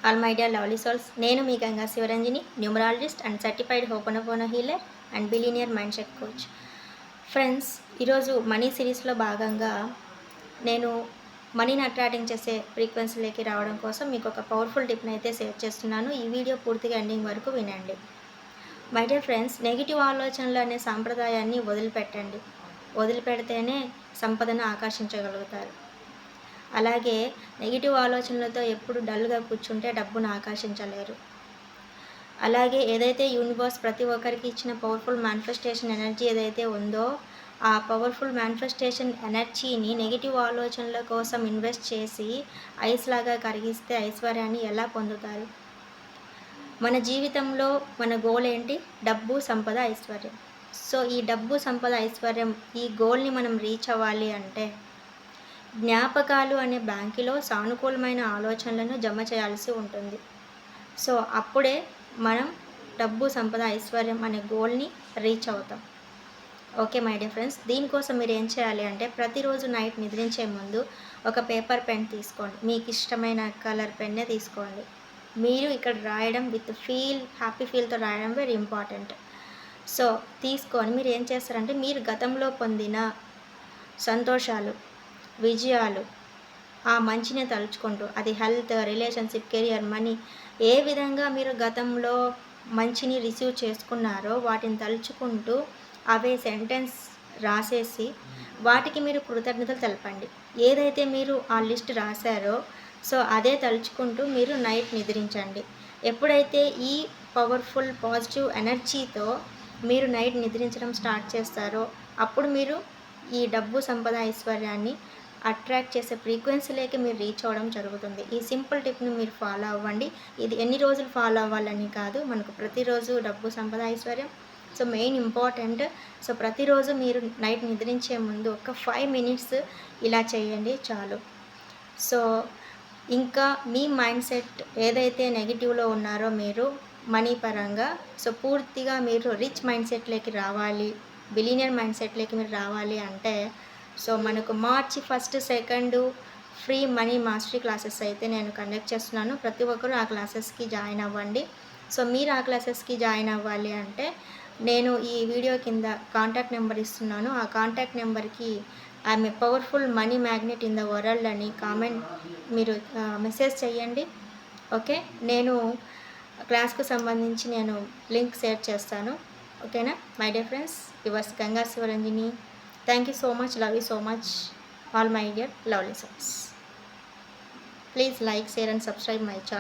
All my dear lovely souls, నేను మీ Ganga Sivaranjani, numerologist and certified ho'oponopono healer and billionaire mind set coach. Friends, ఈరోజు money సిరీస్లో భాగంగా నేను మనీని అట్రాక్టింగ్ చేసే ఫ్రీక్వెన్సీలోకి రావడం కోసం మీకు ఒక పవర్ఫుల్ టిప్ని అయితే షేర్ చేస్తున్నాను. ఈ వీడియో పూర్తిగా ఎండింగ్ వరకు వినండి. మై డియర్ ఫ్రెండ్స్, నెగిటివ్ ఆలోచనలు అనే సాంప్రదాయాన్ని వదిలిపెట్టండి. వదిలిపెడితేనే సంపదను ఆకర్షించగలుగుతారు. అలాగే నెగిటివ్ ఆలోచనలతో ఎప్పుడు డల్గా కూర్చుంటే డబ్బును ఆకర్షించలేరు. అలాగే ఏదైతే యూనివర్స్ ప్రతి ఒక్కరికి ఇచ్చిన పవర్ఫుల్ మేనిఫెస్టేషన్ ఎనర్జీ ఏదైతే ఉందో, ఆ పవర్ఫుల్ మేనిఫెస్టేషన్ ఎనర్జీని నెగిటివ్ ఆలోచనల కోసం ఇన్వెస్ట్ చేసి ఐస్ లాగా కరిగిస్తే ఐశ్వర్యాన్ని ఎలా పొందుతారు? మన జీవితంలో మన గోల్ ఏంటి? డబ్బు, సంపద, ఐశ్వర్యం. సో ఈ డబ్బు, సంపద, ఐశ్వర్యం ఈ గోల్ని మనం రీచ్ అవ్వాలి అంటే జ్ఞాపకాలు అనే బ్యాంకులో సానుకూలమైన ఆలోచనలను జమ చేయాల్సి ఉంటుంది. సో అప్పుడే మనం డబ్బు, సంపద, ఐశ్వర్యం అనే గోల్ని రీచ్ అవుతాం. ఓకే మై డియర్ ఫ్రెండ్స్, దీనికోసం మీరు ఏం చేయాలి అంటే ప్రతిరోజు నైట్ నిద్రించే ముందు ఒక పేపర్ పెన్ తీసుకోండి. మీకు ఇష్టమైన కలర్ పెన్నే తీసుకోండి. మీరు ఇక్కడ రాయడం విత్ హ్యాపీ ఫీల్తో రాయడం వెరీ ఇంపార్టెంట్. సో తీసుకొని మీరు ఏం చేస్తారంటే మీరు గతంలో పొందిన సంతోషాలు, విజయాలు, ఆ మంచిని తలుచుకుంటూ, అది హెల్త్, రిలేషన్షిప్, కెరియర్, మనీ, ఏ విధంగా మీరు గతంలో మంచిని రిసీవ్ చేసుకున్నారో వాటిని తలుచుకుంటూ అవే సెంటెన్స్ రాసేసి వాటికి మీరు కృతజ్ఞతలు తెలపండి. ఏదైతే మీరు ఆ లిస్ట్ రాశారో సో అదే తలుచుకుంటూ మీరు నైట్ నిద్రించండి. ఎప్పుడైతే ఈ పవర్ఫుల్ పాజిటివ్ ఎనర్జీతో మీరు నైట్ నిద్రించడం స్టార్ట్ చేస్తారో అప్పుడు మీరు ఈ డబ్బు, సంపద, ఐశ్వర్యాన్ని అట్రాక్ట్ చేసే ఫ్రీక్వెన్సీలోకి మీరు రీచ్ అవ్వడం జరుగుతుంది. ఈ సింపుల్ టిప్ని మీరు ఫాలో అవ్వండి. ఇది ఎన్ని రోజులు ఫాలో అవ్వాలని కాదు, మనకు ప్రతిరోజు డబ్బు, సంపద, ఐశ్వర్యం సో మెయిన్ ఇంపార్టెంట్. సో ప్రతిరోజు మీరు నైట్ నిద్రించే ముందు ఒక 5 minutes ఇలా చేయండి చాలు. సో ఇంకా మీ మైండ్ సెట్ ఏదైతే నెగిటివ్లో ఉన్నారో మీరు మనీ పరంగా, సో పూర్తిగా మీరు రిచ్ మైండ్ సెట్లోకి రావాలి, బిలీనియర్ మైండ్ సెట్లోకి మీరు రావాలి అంటే సో మనకు మార్చి 1, 2 ఫ్రీ మనీ మాస్టరీ క్లాసెస్ అయితే నేను కండక్ట్ చేస్తున్నాను. ప్రతి ఒక్కరూ ఆ క్లాసెస్కి జాయిన్ అవ్వండి. సో మీరు ఆ క్లాసెస్కి జాయిన్ అవ్వాలి అంటే నేను ఈ వీడియో కింద కాంటాక్ట్ నెంబర్ ఇస్తున్నాను. ఆ కాంటాక్ట్ నెంబర్కి I'm a powerful money magnet in the world అని కామెంట్ మీరు మెసేజ్ చేయండి. ఓకే, నేను క్లాస్కు సంబంధించి నేను లింక్ షేర్ చేస్తాను. ఓకేనా my dear friends, yours Ganga Shivaranjani. Thank you so much, love you so much, all my dear lovely souls. Please like, share and subscribe my channel.